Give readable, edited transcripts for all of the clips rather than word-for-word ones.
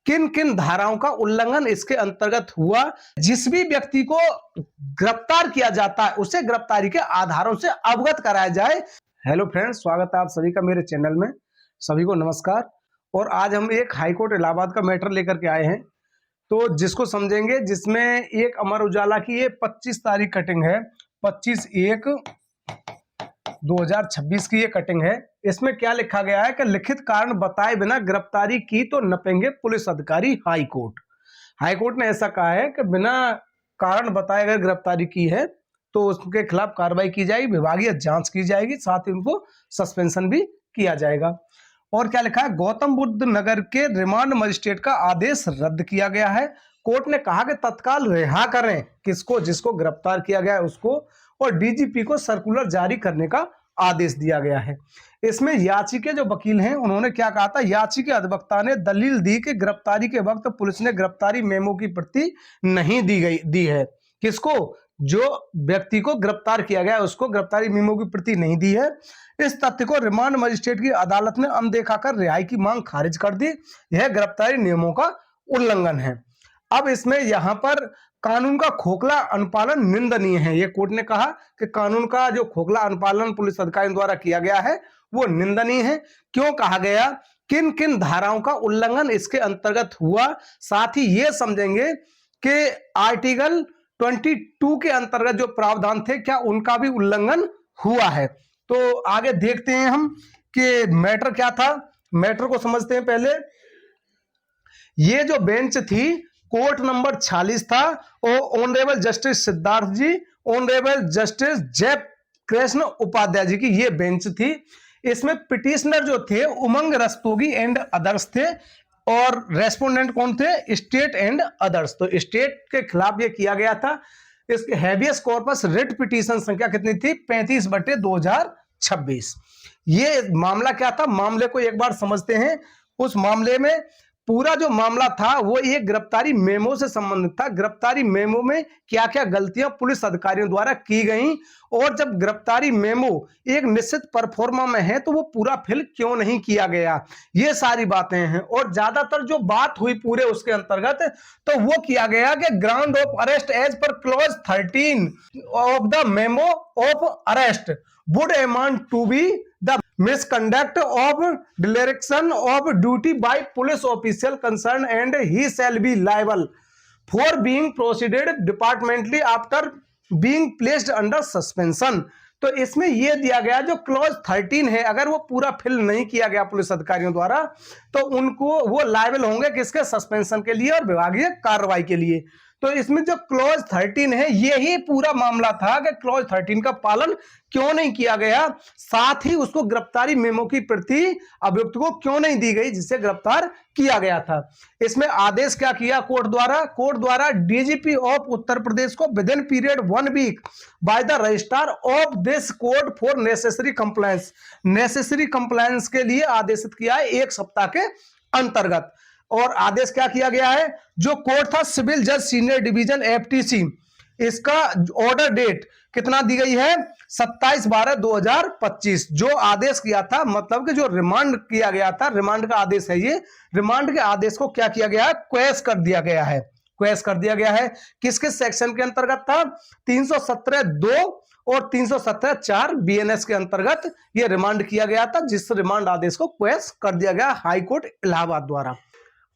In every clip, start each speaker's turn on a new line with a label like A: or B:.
A: किन किन धाराओं का उल्लंघन इसके अंतर्गत हुआ। जिस भी व्यक्ति को गिरफ्तार किया जाता है उसे गिरफ्तारी के आधारों से अवगत कराया जाए। हेलो फ्रेंड्स, स्वागत है आप सभी का मेरे चैनल में। सभी को नमस्कार। और आज हम एक हाईकोर्ट इलाहाबाद का मैटर लेकर के आए हैं, तो जिसको समझेंगे, जिसमें एक अमर उजाला की ये 25 तारीख कटिंग है, 25/1/2026 की ये कटिंग है। इसमें क्या लिखा गया है कि लिखित कारण बताए बिना गिरफ्तारी की तो नपेंगे पुलिस अधिकारी हाईकोर्ट। हाईकोर्ट ने ऐसा कहा है कि बिना कारण बताए अगर गिरफ्तारी की है तो उसके खिलाफ कार्रवाई की जाएगी, विभागीय जांच की जाएगी, साथ ही उनको सस्पेंशन भी किया जाएगा। और क्या लिखा है, गौतम बुद्ध नगर के रिमांड मजिस्ट्रेट का आदेश रद्द किया गया है। कोर्ट ने कहा कि तत्काल रिहा करें किसको, जिसको गिरफ्तार किया गया है उसको, और डीजीपी को सर्कुलर जारी करने का आदेश दिया गया है। इसमें याची के जो वकील हैं उन्होंने क्या कहा था, याची के अधिवक्ता ने दलील दी कि गिरफ्तारी के वक्त पुलिस ने गिरफ्तारी मेमो की प्रति नहीं दी है। किसको? जो व्यक्ति को गिरफ्तार किया गया है उसको गिरफ्तारी मेमो की प्रति नहीं दी है। इस तथ्य को रिमांड मजिस्ट्रेट की अदालत ने अनदेखा कर रिहाई की मांग खारिज कर दी। यह गिरफ्तारी नियमों का उल्लंघन है। अब इसमें यहां पर कानून का खोखला अनुपालन निंदनीय है। यह कोर्ट ने कहा कि कानून का जो खोखला अनुपालन पुलिस अधिकारियों द्वारा किया गया है वो निंदनीय है। क्यों कहा गया, किन किन धाराओं का उल्लंघन इसके अंतर्गत हुआ, साथ ही ये समझेंगे कि आर्टिकल 22 के अंतर्गत जो प्रावधान थे क्या उनका भी उल्लंघन हुआ है। तो आगे देखते हैं हम कि मैटर क्या था। मैटर को समझते हैं पहले। ये जो बेंच थी कोर्ट नंबर 46 था और ऑनरेबल जस्टिस सिद्धार्थ जी, ऑनरेबल जस्टिस जय कृष्ण उपाध्याय जी की ये बेंच थी। इसमें पिटिशनर जो थे उमंग रस्तोगी एंड अदर्स थे, और रेस्पोंडेंट कौन थे? State and others. तो स्टेट के खिलाफ ये किया गया था। इसके हैबियस कॉर्पस रिट पिटीशन संख्या कितनी थी? 35/2026। ये मामला क्या था, मामले को एक बार समझते हैं। उस मामले में पूरा जो मामला था वो एक गिरफ्तारी मेमो से संबंधित था। गिरफ्तारी मेमो में क्या क्या गलतियां पुलिस अधिकारियों द्वारा की गई, और जब गिरफ्तारी मेमो एक निश्चित परफॉर्मा में है तो वो पूरा फिल क्यों नहीं किया गया, ये सारी बातें हैं। और ज्यादातर जो बात हुई पूरे उसके अंतर्गत तो वो किया गया कि ground of arrest as per clause 13 of the memo of arrest would amount to be the misconduct of dereliction of duty by police official concerned, and he shall be liable for being proceeded departmentally after being placed under suspension। तो इसमें यह दिया गया जो clause 13 है, अगर वो पूरा फिल नहीं किया गया पुलिस अधिकारियों द्वारा तो उनको वो लायबल होंगे किसके? सस्पेंशन के लिए और विभागीय कार्रवाई के लिए। तो इसमें जो क्लॉज 13 है यही पूरा मामला था कि क्लॉज 13 का पालन क्यों नहीं किया गया, साथ ही उसको गिरफ्तारी मेमो की प्रति अभियुक्त को क्यों नहीं दी गई जिससे गिरफ्तार किया गया था। इसमें आदेश क्या किया कोर्ट द्वारा? कोर्ट द्वारा डीजीपी ऑफ उत्तर प्रदेश को within period 1 week by the registrar of this court for necessary compliance, necessary compliance के लिए आदेशित किया है 1 सप्ताह के अंतर्गत। और आदेश क्या किया गया है, जो कोर्ट था सिविल जज सीनियर डिवीजन एफटीसी, इसका ऑर्डर डेट कितना दी गई है? 27/12/2025। जो आदेश किया था, मतलब कि जो रिमांड किया गया था, रिमांड का आदेश है ये, रिमांड के आदेश को क्या किया गया है? क्वेश कर दिया गया है। क्वेश कर दिया गया है। किस किस सेक्शन के अंतर्गत था? 317(2) और 317(4) बीएनएस के अंतर्गत ये रिमांड किया गया था, जिस रिमांड आदेश को क्वेश कर दिया गया हाईकोर्ट इलाहाबाद द्वारा।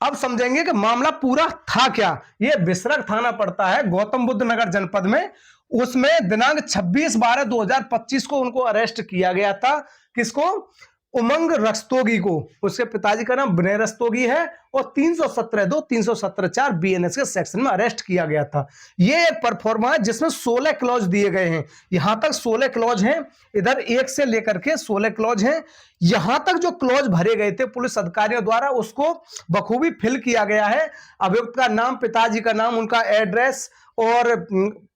A: अब समझेंगे कि मामला पूरा था क्या। यह बिसरख थाना पड़ता है गौतम बुद्ध नगर जनपद में। उसमें दिनांक 26/12/2025 को उनको अरेस्ट किया गया था। किसको? उमंग रस्तोगी को। उसके पिताजी का नाम विनय रस्तोगी है और 317(2) 317(4) बीएनएस के सेक्शन में अरेस्ट किया गया था। ये एक परफॉर्मा है जिसमें 16 क्लॉज दिए गए हैं। यहां तक 16 क्लॉज हैं, इधर 1 से लेकर के 16 क्लॉज हैं। यहां तक जो क्लॉज भरे गए थे पुलिस अधिकारियों द्वारा उसको बखूबी फिल किया गया है। अभियुक्त का नाम, पिताजी का नाम, उनका एड्रेस और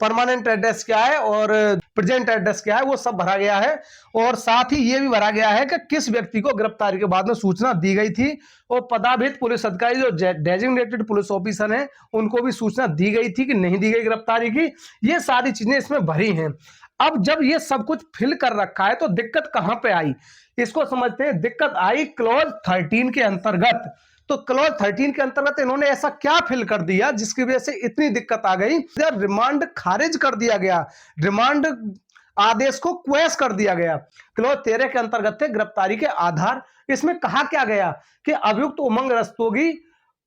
A: परमानेंट एड्रेस क्या है और प्रेजेंट एड्रेस क्या है वो सब भरा गया है। और साथ ही ये भी भरा गया है कि किस व्यक्ति को गिरफ्तारी के बाद में सूचना दी गई थी, और पदाभित पुलिस अधिकारी जो डेजिग्नेटेड पुलिस ऑफिसर हैं उनको भी सूचना दी गई थी कि नहीं दी गई गिरफ्तारी की। ये सारी चीजें इसमें भरी हैं। अब जब ये सब कुछ फिल कर रखा है तो दिक्कत कहां पे आई, इसको समझते हैं। दिक्कत आई क्लॉज 13 के अंतर्गत। तो क्लॉज 13 के अंतर्गत इन्होंने ऐसा क्या फिल कर दिया जिसकी वजह से इतनी दिक्कत आ गई, रिमांड खारिज कर दिया गया, रिमांड आदेश को क्वेश कर दिया गया। क्लॉज 13 के अंतर्गत थे गिरफ्तारी के आधार। इसमें कहा क्या गया कि अभियुक्त उमंग रस्तोगी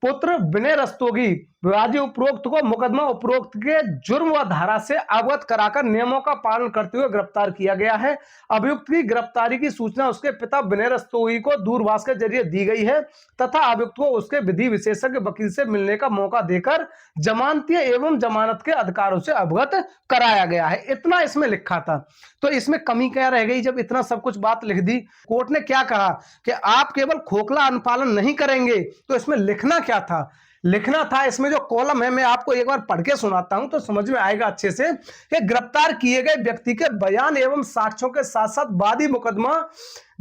A: पुत्र विनय रस्तोगी राज्य उपरोक्त को मुकदमा उपरोक्त के जुर्म व धारा से अवगत कराकर नियमों का पालन करते हुए गिरफ्तार किया गया है। अभियुक्त की गिरफ्तारी की सूचना उसके पिता विनय रस्तोगी को दूरभाष के जरिए दी गई है तथा अभियुक्त को उसके विधि विशेषज्ञ वकील से मिलने का मौका देकर जमानतीय एवं जमानत के अधिकारों से अवगत कराया गया है। इतना इसमें लिखा था। तो इसमें कमी क्या रह गई जब इतना सब कुछ बात लिख दी? कोर्ट ने क्या कहा कि आप केवल खोखला अनुपालन नहीं करेंगे। तो इसमें लिखना क्या था? लिखना था, इसमें जो कॉलम है मैं आपको एक बार पढ़ के सुनाता हूं तो समझ में आएगा अच्छे से कि गिरफ्तार किए गए व्यक्ति के बयान एवं साक्ष्यों के साथ साथ वादी मुकदमा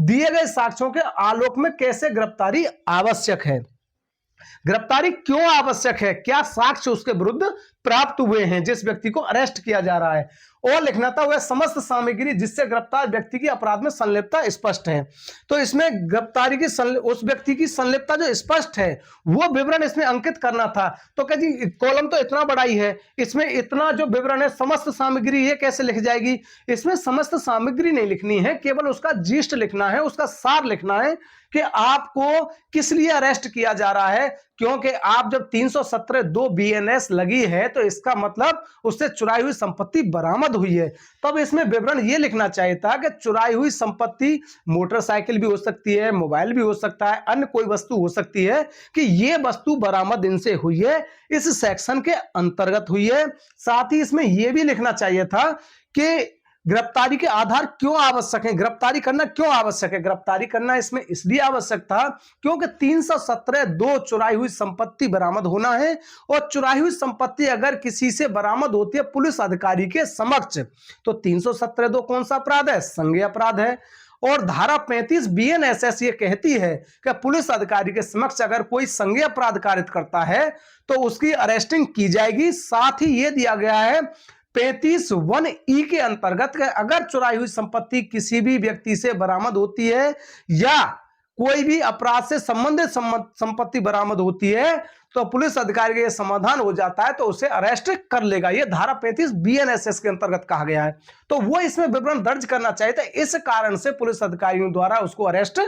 A: दिए गए साक्ष्यों के आलोक में कैसे गिरफ्तारी आवश्यक है, गिरफ्तारी क्यों आवश्यक है, क्या साक्ष्य उसके विरुद्ध प्राप्त हुए हैं जिस व्यक्ति को अरेस्ट किया जा रहा है, और लिखना था वह समस्त सामग्री जिससे गिरफ्तार व्यक्ति की अपराध में संलिप्तता स्पष्ट है। तो इसमें गिरफ्तारी की उस व्यक्ति की संलिप्तता जो स्पष्ट है वो विवरण इसमें अंकित करना था। तो कह जी कॉलम तो इतना बड़ा ही है, इसमें इतना जो विवरण है समस्त सामग्री ये कैसे लिख जाएगी? इसमें समस्त सामग्री नहीं लिखनी है, केवल उसका जीस्ट लिखना है, उसका सार लिखना है कि आपको किस लिए अरेस्ट किया जा रहा है। क्योंकि आप जब 317(2) बीएनएस लगी है तो इसका मतलब उससे चुराई हुई संपत्ति बरामद हुई है। तब इसमें विवरण ये लिखना चाहिए था कि चुराई हुई संपत्ति मोटरसाइकिल भी हो सकती है, मोबाइल भी हो सकता है, अन्य कोई वस्तु हो सकती है कि ये वस्तु बरामद इनसे हुई है, इस सेक्शन के अंतर्गत हुई है। साथ ही इसमें यह भी लिखना चाहिए था कि गिरफ्तारी के आधार क्यों आवश्यक है, गिरफ्तारी करना क्यों आवश्यक है। गिरफ्तारी करना इसमें इसलिए आवश्यक था क्योंकि 317(2) चुराई हुई संपत्ति बरामद होना है, और चुराई हुई संपत्ति अगर किसी से बरामद होती है पुलिस अधिकारी के समक्ष तो 317(2) कौन सा अपराध है? संज्ञेय अपराध है। और धारा 35 बीएनएसएस ये कहती है कि पुलिस अधिकारी के समक्ष अगर कोई संज्ञेय अपराध कारित करता है तो उसकी अरेस्टिंग की जाएगी। साथ ही ये दिया गया है 35(1)(e) के अंतर्गत अगर चुराई हुई संपत्ति किसी भी व्यक्ति से बरामद होती है या कोई भी अपराध से संबंधित संपत्ति बरामद होती है तो पुलिस अधिकारी का यह समाधान हो जाता है तो उसे अरेस्ट कर लेगा। यह धारा 35 बीएनएसएस के अंतर्गत कहा गया है। तो वो इसमें विवरण दर्ज करना चाहिए था, इस कारण से पुलिस अधिकारियों द्वारा उसको अरेस्ट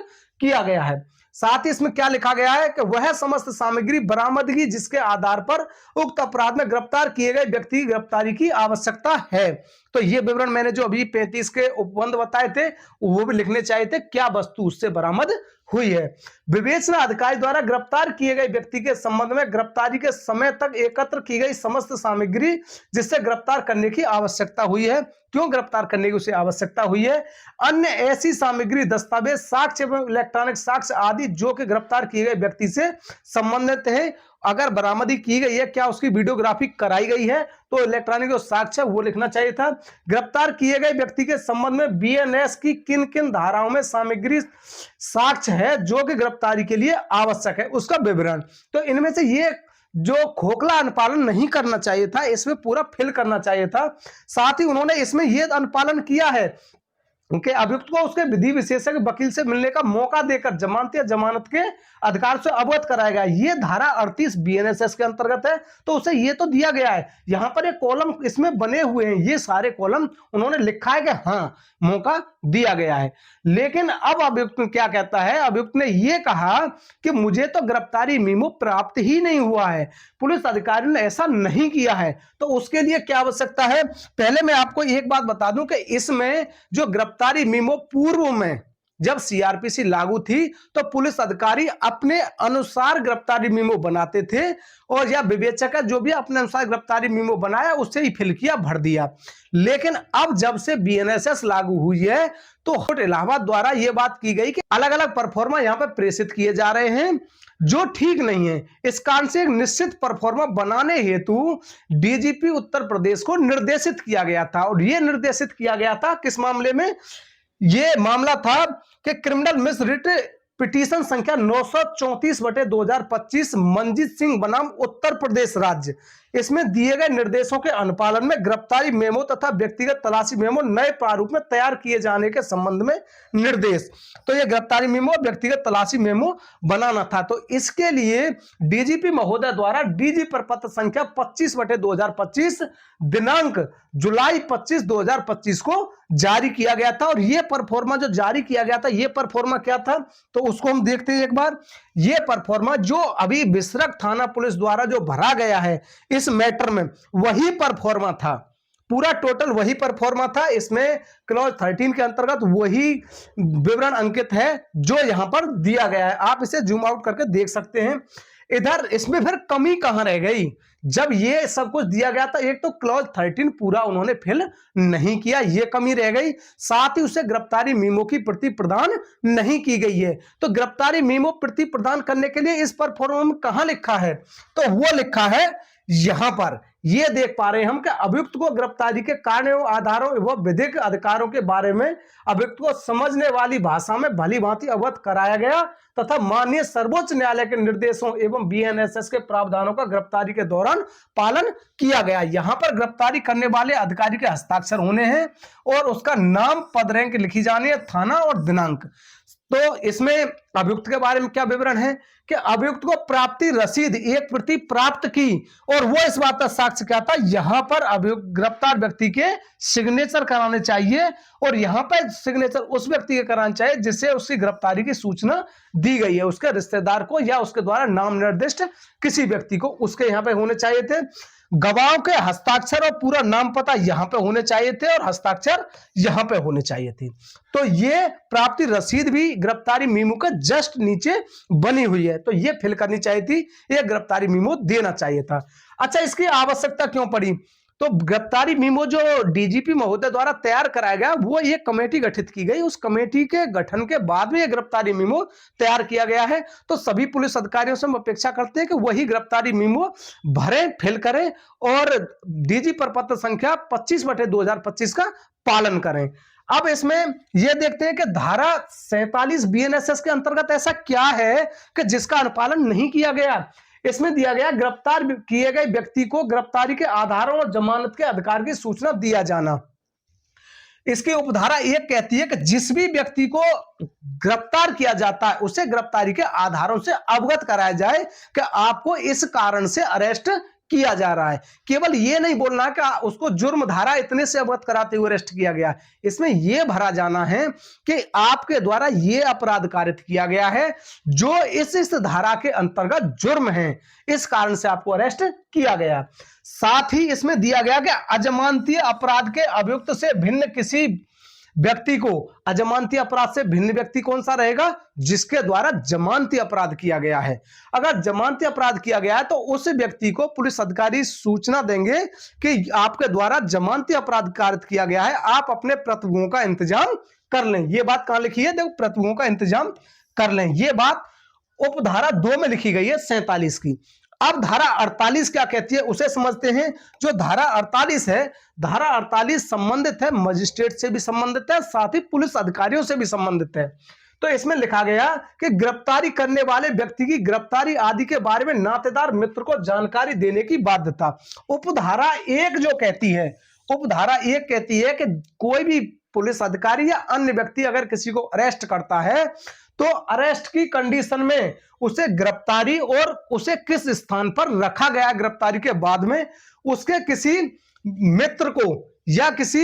A: किया गया है। साथ ही इसमें क्या लिखा गया है कि वह समस्त सामग्री बरामदगी जिसके आधार पर उक्त अपराध में गिरफ्तार किए गए व्यक्ति की गिरफ्तारी की आवश्यकता है। तो ये विवरण मैंने जो अभी 35 के उपबंध बताए थे वो भी लिखने चाहिए थे, क्या वस्तु उससे बरामद हुई है। विवेचना अधिकारी द्वारा गिरफ्तार किए गए व्यक्ति के संबंध में गिरफ्तारी के समय तक एकत्र की गई समस्त सामग्री जिससे गिरफ्तार करने की आवश्यकता हुई है, क्यों गिरफ्तार करने की उसे आवश्यकता हुई है, अन्य ऐसी सामग्री दस्तावेज साक्ष्य एवं इलेक्ट्रॉनिक साक्ष्य आदि जो कि गिरफ्तार किए गए व्यक्ति से संबंधित है, अगर बरामदी की गई है क्या उसकी वीडियोग्राफी कराई गई है तो इलेक्ट्रॉनिक जो साक्ष्य वो लिखना चाहिए था। गिरफ्तार किए गए व्यक्ति के संबंध में बीएनएस की किन किन धाराओं में सामग्री साक्ष्य है जो कि गिरफ्तारी के लिए आवश्यक है उसका विवरण। तो इनमें से ये जो खोखला अनुपालन नहीं करना चाहिए था इसमें पूरा फिल करना चाहिए था। साथ ही उन्होंने इसमें यह अनुपालन किया है उनके अभियुक्त को उसके विधि विशेषज्ञ वकील से मिलने का मौका देकर जमानत या जमानत के अधिकार से अवगत कराएगा। ये धारा 38 बीएनएसएस के अंतर्गत है तो उसे ये तो दिया गया है। यहां पर एक कॉलम इसमें बने हुए हैं, ये सारे कॉलम उन्होंने लिखा है कि हाँ मौका दिया गया है। लेकिन अब अभियुक्त क्या कहता है, अभियुक्त ने यह कहा कि मुझे तो गिरफ्तारी मीमो प्राप्त ही नहीं हुआ है, पुलिस अधिकारी ने ऐसा नहीं किया है। तो उसके लिए क्या आवश्यकता है, पहले मैं आपको एक बात बता दूं कि इसमें जो गिरफ्तारी मीमो पूर्व में जब सीआरपीसी लागू थी तो पुलिस अधिकारी अपने अनुसार गिरफ्तारी मीमो बनाते थे और या विवेचक जो भी अपने अनुसार गिरफ्तारी मीमो बनाया उससे ही फिल किया भर दिया। लेकिन अब जब से बीएनएसएस लागू हुई है तो इलाहाबाद द्वारा यह बात की गई कि अलग अलग परफॉर्मा यहां पर प्रेषित किए जा रहे हैं जो ठीक नहीं है। इस कारण से एक निश्चित परफॉर्मा बनाने हेतु डीजीपी उत्तर प्रदेश को निर्देशित किया गया था। और यह निर्देशित किया गया था किस मामले में, यह मामला था कि क्रिमिनल मिसरिट पिटीशन संख्या 934/2025 मंजीत सिंह बनाम उत्तर प्रदेश राज्य, इसमें दिए गए निर्देशों के अनुपालन में गिरफ्तारी मेमो तथा व्यक्तिगत तलाशी मेमो नए प्रारूप में तैयार किए जाने के संबंध में निर्देश। तो ये गिरफ्तारी मेमो व्यक्तिगत तलाशी मेमो बनाना था। तो इसके लिए डीजीपी महोदय द्वारा डीजी प्रपत्र संख्या 25/2025 दिनांक जुलाई 25 2025 को जारी किया गया था। और ये परफॉर्मा जो जारी किया गया था, ये परफॉर्मा क्या था तो उसको हम देखते हैं एक बार। ये परफॉर्मा जो अभी बिसरख थाना पुलिस द्वारा जो भरा गया है इस मैटर में, वही परफॉर्मा था, पूरा टोटल वही परफॉर्मा था। इसमें क्लॉज 13 के अंतर्गत वही विवरण अंकित है जो यहां पर दिया गया है। आप इसे जूम आउट करके देख सकते हैं। इधर इसमें फिर कमी कहां रह गई जब ये सब कुछ दिया गया था? एक तो क्लॉज 13 पूरा उन्होंने फिल नहीं किया, ये कमी रह गई। साथ ही उसे गिरफ्तारी मीमो की प्रति प्रदान नहीं की गई है। तो गिरफ्तारी मीमो प्रति प्रदान करने के लिए इस परफॉर्मा में कहां लिखा है? तो वो लिखा है यहां पर। ये देख पा रहे हैं हम कि अभियुक्त को गिरफ्तारी के कारण एवं आधारों एवं विधिक अधिकारों के बारे में अभियुक्त को समझने वाली भाषा में भली भांति अवगत कराया गया तथा माननीय सर्वोच्च न्यायालय के निर्देशों एवं बीएनएसएस के प्रावधानों का गिरफ्तारी के दौरान पालन किया गया। यहां पर गिरफ्तारी करने वाले अधिकारी के हस्ताक्षर होने हैं और उसका नाम, पद, रैंक लिखी जानी है, थाना और दिनांक। तो इसमें अभियुक्त के बारे में क्या विवरण है कि अभियुक्त को प्राप्ति रसीद एक प्रति प्राप्त की और वो इस बात का साक्ष्य क्या था, यहां पर अभियुक्त गिरफ्तार व्यक्ति के सिग्नेचर कराने चाहिए और यहां पर सिग्नेचर उस व्यक्ति के कराना चाहिए जिससे उसकी गिरफ्तारी की सूचना दी गई है, उसके रिश्तेदार को या उसके द्वारा नाम निर्दिष्ट किसी व्यक्ति को उसके यहां पे होने चाहिए थे। गवाहों के हस्ताक्षर और पूरा नाम पता यहां पे होने चाहिए थे और हस्ताक्षर यहां पे होने चाहिए थे। तो ये प्राप्ति रसीद भी गिरफ्तारी मीमो के जस्ट नीचे बनी हुई है, तो ये फिल करनी चाहिए थी, ये गिरफ्तारी मीमो देना चाहिए था। अच्छा, इसकी आवश्यकता क्यों पड़ी? तो गिरफ्तारी मीमो जो डीजीपी महोदय द्वारा तैयार कराया गया, वो ये कमेटी गठित की गई, उस कमेटी के गठन के बाद में ये गिरफ्तारी मीमो तैयार किया गया है। तो सभी पुलिस अधिकारियों से हम अपेक्षा करते हैं कि वही गिरफ्तारी मीमो भरें, फिल करें और डीजी प्रपत्र संख्या 25/2025 का पालन करें। अब इसमें यह देखते हैं कि धारा 47 बीएनएसएस के अंतर्गत ऐसा क्या है कि जिसका अनुपालन नहीं किया गया। इसमें दिया गया गिरफ्तार किए गए व्यक्ति को गिरफ्तारी के आधारों और जमानत के अधिकार की सूचना दिया जाना। इसकी उपधारा एक कहती है कि जिस भी व्यक्ति को गिरफ्तार किया जाता है उसे गिरफ्तारी के आधारों से अवगत कराया जाए कि आपको इस कारण से अरेस्ट किया जा रहा है। केवल ये नहीं बोलना कि उसको जुर्म धारा इतने से अवगत कराते हुए अरेस्ट किया गया, इसमें यह भरा जाना है कि आपके द्वारा यह अपराध कारित किया गया है जो इस धारा के अंतर्गत जुर्म है, इस कारण से आपको अरेस्ट किया गया। साथ ही इसमें दिया गया कि अजमानतीय अपराध के अभियुक्त से भिन्न किसी व्यक्ति को, अजमानती अपराध से भिन्न व्यक्ति कौन सा रहेगा? जिसके द्वारा जमानती अपराध किया गया है। अगर जमानती अपराध किया गया है तो उस व्यक्ति को पुलिस अधिकारी सूचना देंगे कि आपके द्वारा जमानती अपराध कारित किया गया है, आप अपने प्रतिभूओं का इंतजाम कर लें। यह बात कहां लिखी है? देखो, प्रतिभूओं का इंतजाम कर लें, यह बात उपधारा 2 में लिखी गई है 47 की। अब धारा 48 क्या कहती है उसे समझते हैं। जो धारा 48 है, धारा 48 संबंधित है मजिस्ट्रेट से भी संबंधित है, साथ ही पुलिस अधिकारियों से भी संबंधित है। तो इसमें लिखा गया कि गिरफ्तारी करने वाले व्यक्ति की गिरफ्तारी आदि के बारे में नातेदार मित्र को जानकारी देने की बाध्यता। उपधारा 1 जो कहती है, उपधारा 1 कहती है कि कोई भी पुलिस अधिकारी या अन्य व्यक्ति अगर किसी को अरेस्ट करता है तो अरेस्ट की कंडीशन में उसे गिरफ्तारी और उसे किस स्थान पर रखा गया गिरफ्तारी के बाद में, उसके किसी मित्र को या किसी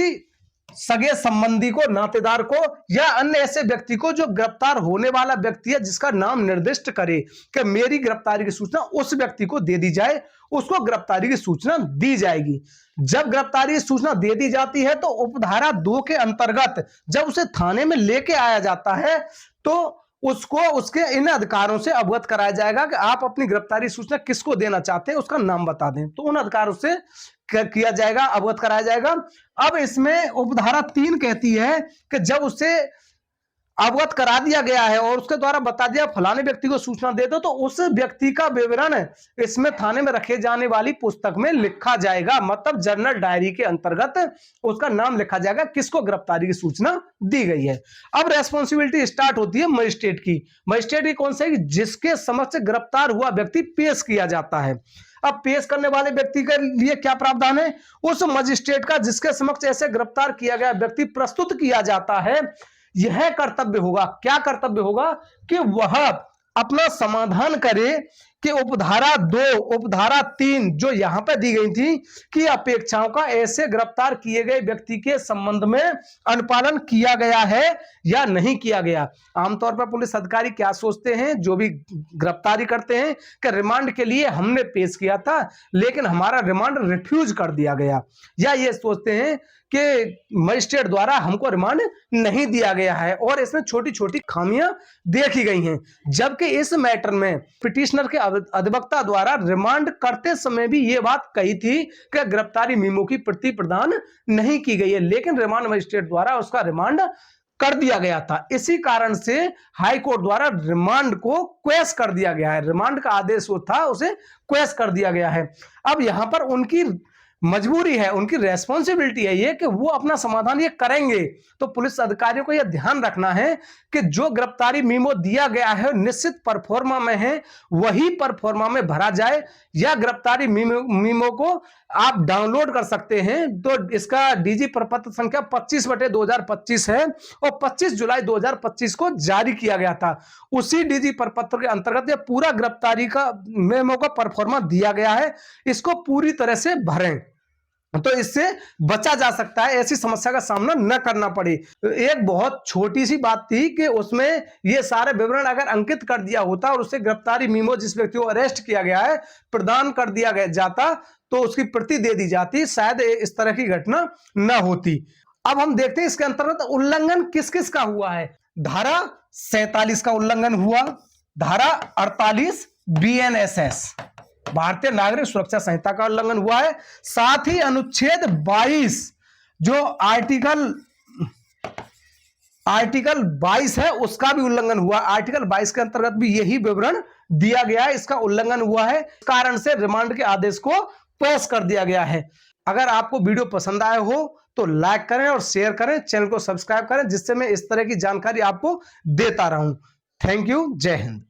A: सगे संबंधी को, नातेदार को या अन्य ऐसे व्यक्ति को जो गिरफ्तार होने वाला व्यक्ति है जिसका नाम निर्दिष्ट करे कि मेरी गिरफ्तारी की सूचना उस व्यक्ति को दे दी जाए, उसको गिरफ्तारी की सूचना दी जाएगी। जब गिरफ्तारी की सूचना दे दी जाती है तो उपधारा 2 के अंतर्गत जब उसे थाने में लेके आया जाता है तो उसको उसके इन अधिकारों से अवगत कराया जाएगा कि आप अपनी गिरफ्तारी सूचना किसको देना चाहते हैं, उसका नाम बता दें, तो उन अधिकारों से किया जाएगा, अवगत कराया जाएगा। अब इसमें उपधारा 3 कहती है कि जब उसे अवगत करा दिया गया है और उसके द्वारा बता दिया फलाने व्यक्ति को सूचना दे दो, तो उस व्यक्ति का विवरण इसमें थाने में रखे जाने वाली पुस्तक में लिखा जाएगा, मतलब जर्नल डायरी के अंतर्गत उसका नाम लिखा जाएगा किसको गिरफ्तारी की सूचना दी गई है। अब रेस्पॉन्सिबिलिटी स्टार्ट होती है मजिस्ट्रेट की। मजिस्ट्रेट की कौन सी? जिसके समक्ष गिरफ्तार हुआ व्यक्ति पेश किया जाता है। अब पेश करने वाले व्यक्ति के लिए क्या प्रावधान है? उस मजिस्ट्रेट का जिसके समक्ष ऐसे गिरफ्तार किया गया व्यक्ति प्रस्तुत किया जाता है, यह कर्तव्य होगा। क्या कर्तव्य होगा? कि वह अपना समाधान करे कि उपधारा 2, उपधारा 3 जो यहां पर दी गई थी कि अपेक्षाओं का ऐसे गिरफ्तार किए गए व्यक्ति के संबंध में अनुपालन किया गया है या नहीं किया गया। आमतौर पर पुलिस अधिकारी क्या सोचते हैं, जो भी गिरफ्तारी करते हैं, कि रिमांड के लिए हमने पेश किया था लेकिन हमारा रिमांड रिफ्यूज कर दिया गया, या ये सोचते हैं कि मजिस्ट्रेट द्वारा हमको रिमांड नहीं दिया गया है और इसमें छोटी छोटी खामियां देखी गई हैं। जबकि इस मैटर में पिटिशनर के अधिवक्ता द्वारा रिमांड करते समय भी ये बात कही थी कि गिरफ्तारी मीमो की प्रति प्रदान नहीं की गई है, लेकिन रिमांड मजिस्ट्रेट द्वारा उसका रिमांड कर दिया गया था। इसी कारण से हाई कोर्ट द्वारा रिमांड को क्वेश कर दिया गया है। रिमांड का आदेश जो था उसे क्वेश कर दिया गया है। अब यहां पर उनकी मजबूरी है, उनकी रेस्पॉन्सिबिलिटी है ये कि वो अपना समाधान ये करेंगे। तो पुलिस अधिकारियों को यह ध्यान रखना है कि जो गिरफ्तारी मीमो दिया गया है निश्चित परफॉर्मा में है, वही परफॉर्मा में भरा जाए, या गिरफ्तारी मीमो को आप डाउनलोड कर सकते हैं। तो इसका डीजी प्रपत्र संख्या 25/2025 है और 25 जुलाई 2025 को जारी किया गया था। उसी डीजी प्रपत्र के अंतर्गत यह पूरा गिरफ्तारी का मेमो का परफॉर्मा दिया गया है, इसको पूरी तरह से भरें तो इससे बचा जा सकता है, ऐसी समस्या का सामना न करना पड़े। एक बहुत छोटी सी बात थी कि उसमें ये सारे विवरण अगर अंकित कर दिया होता और उससे गिरफ्तारी मीमो जिस व्यक्ति को अरेस्ट किया गया है प्रदान कर दिया गया जाता तो उसकी प्रति दे दी जाती, शायद इस तरह की घटना न होती। अब हम देखते हैं इसके अंतर्गत उल्लंघन किस किस का हुआ है। धारा 47 का उल्लंघन हुआ, धारा 48 BNSS भारतीय नागरिक सुरक्षा संहिता का उल्लंघन हुआ है, साथ ही अनुच्छेद 22 जो आर्टिकल 22 है उसका भी उल्लंघन हुआ। आर्टिकल 22 के अंतर्गत भी यही विवरण दिया गया है, इसका उल्लंघन हुआ है, इस कारण से रिमांड के आदेश को पेश कर दिया गया है। अगर आपको वीडियो पसंद आया हो तो लाइक करें और शेयर करें, चैनल को सब्सक्राइब करें, जिससे मैं इस तरह की जानकारी आपको देता रहूं। थैंक यू, जय हिंद।